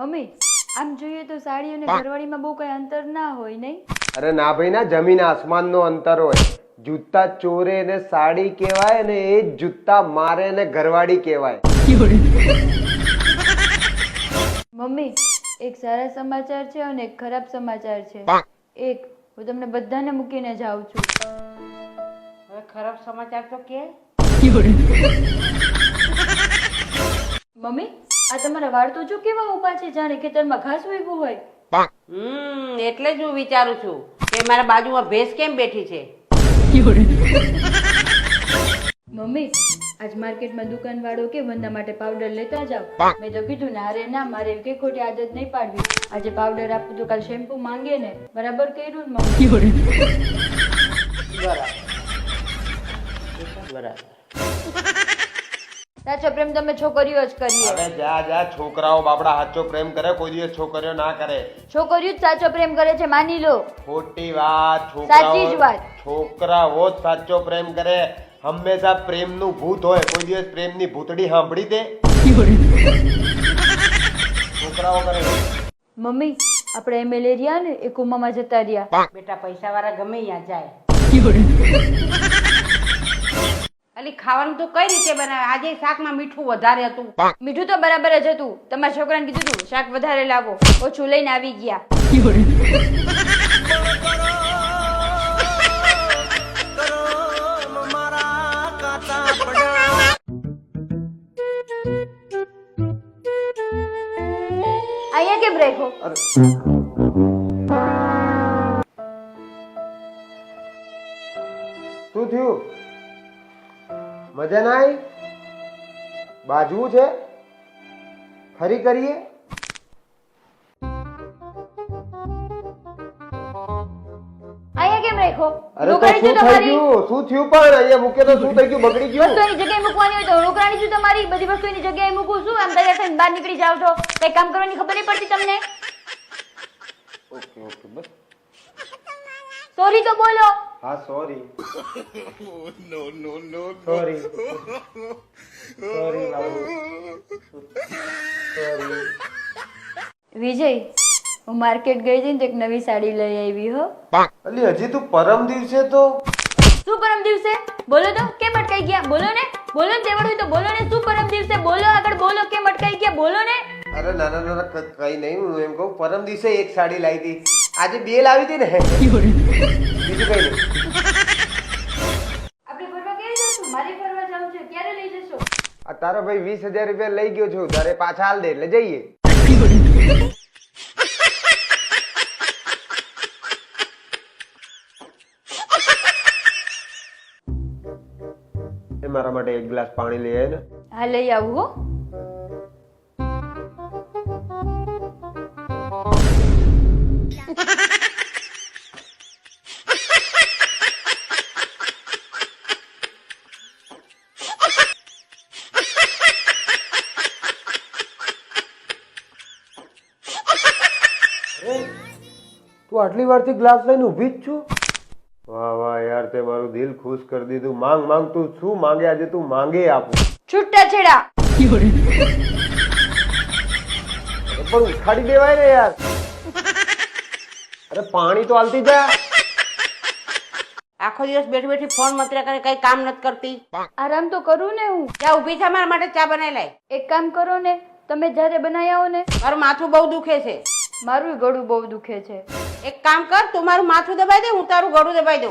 Mummy આમ જોઈએ તો સાડી અને ઘરવાળીમાં બહુ કઈ અંતર ના હોય નહીં? અરે ના ભાઈ ના, જમીન આસમાન નો અંતર હોય. જૂતા ચોરે ને સાડી કહેવાય ને એ જ જૂતા મારે ને ઘરવાળી કહેવાય. મમ્મી એક સારા સમાચાર છે અને એક ખરાબ સમાચાર છે. એક, હું તમને બધાને મૂકીને જાઉં છું. હવે ખરાબ સમાચાર તો કે. મમ્મી આ તમારા વાળ તો જો કેવા ઊભા છે, જાણે ખેતરમાં ઘાસ ઉગ્યું હોય. એટલે જ હું વિચારું છું કે મારા બાજુમાં ભેંસ કેમ બેઠી છે. મમ્મી આજ માર્કેટમાં દુકાન વાળો કે વંદા માટે પાવડર લેતા જાવ. મેં તો કીધું ને અરે ના, મારે એવી કઈ ખોટી આદત નહીં પાડવી. આજે પાવડર આપું તો કાલ શેમ્પુ માંગે ને. બરાબર કર્યું ને મમ્મી? બરાબર. સાચો પ્રેમ તમે છોકરીઓ જ કરીએ. હવે જા જા, છોકરાઓ બાપડા સાચો પ્રેમ કરે, કોઈ દિવસ છોકરીઓ ના કરે. છોકરીઓ જ સાચો પ્રેમ કરે છે, માની લો. ખોટી વાત. સાચી જ વાત. છોકરાઓ જ સાચો પ્રેમ કરે. હંમેશા પ્રેમનું ભૂત હોય, કોઈ દિવસ પ્રેમની ભૂતડી સાંભળી તે? છોકરાઓ કરે. મમ્મી આપણે મેલેરિયા ને એ કુમામાં જતા રહ્યા. બેટા પૈસા વાળા ગમે ત્યાં જાય. અલી ખાવાનું તો કઈ રીતે બનાવે? આજે શાકમાં મીઠું વધારે હતું. મીઠું તો બરાબર જ હતું. તમારા છોકરાને કીધું તું શાક વધારે લાવો, ઓછું લઈને આવી ગયા. અહીંયા કેમ રાખ્યો? શું થયું? મજા ના આવી? બાજવું છે? ફરી કરીએ? અહીંયા કેમ રાખ્યો? અરે તો શું થઈ ગયું? શું થયું? પણ અહીંયા મૂકે તો શું થઈ ગયું? બગડી ગયું? વસ્તુ એની જગ્યાએ મૂકવાની હોય તો રોકડાની છું તમારી. બધી વસ્તુ એની જગ્યાએ મૂકું છું. આમ તૈયાર થઈને બહાર નીકળી જાવ છો. કઈ કામ કરવાની ખબર નહીં પડતી તમને? ઓકે ઓકે, બસ. સોરી તો બોલો. હા સોરી. સોરી સોરી બાબુ, સોરી. વિજય, હું માર્કેટ ગઈ હતી ને તો એક નવી સાડી લઈ આવી હો. અલી હજી તું પરમ દિવસે તો શું પરમ દિવસે? બોલો તો, કેમ અટકાઈ ગયા? બોલો ને, બોલો ને, તેવડ હોય તો બોલો ને. શું પરમ દિવસે? બોલો આગળ, બોલો. કેમ અટકાઈ ગયા? બોલો ને. અરે નાના નાના કઈ નહીં, હું એમ કહું પરમ દિવસે એક સાડી લાવી હતી, આજે બે લાવી હતી ને. બીજું કઈ નહીં. આપણે ફરવા ક્યારે જશું? મારે ફરવા જવું છે. ક્યારે લઈ જશો? આ તારો ભાઈ 20,000 રૂપિયા લઈ ગયો છું, તારે પાછા હાલ દે એટલે જઈએ. એ મારા માટે એક ગ્લાસ પાણી લઈ આય ને. હા લઈ આવું હો. તું આટલી વારથી ગ્લાસ લઈને ઊભી જ છું? વાહ વાહ યાર, તે મારું દિલ ખુશ કરી દીધું. માંગ માંગ, તું શું માંગે આજે તું માંગે આપું. છૂટા છેડા. પણ ઉખાડી દેવાય ને યાર. અરે પાણી તો હાલતી જા. આખો દિવસ બેઠી બેઠી ફોન મતરા કરે, કઈ કામ નથી કરતી. આરામ તો કરું ને હું. જા ઊભી થા, મારા માટે ચા બનાવી લાય. એક કામ કરો ને, તમે જ્યારે બનાવી આવો ને. મારું માથું બહુ દુખે છે. મારું ગળું બહુ દુખે છે. એક કામ કર, તું મારું માથું દબાઈ દે, હું તારું ગળું દબાઈ દઉં.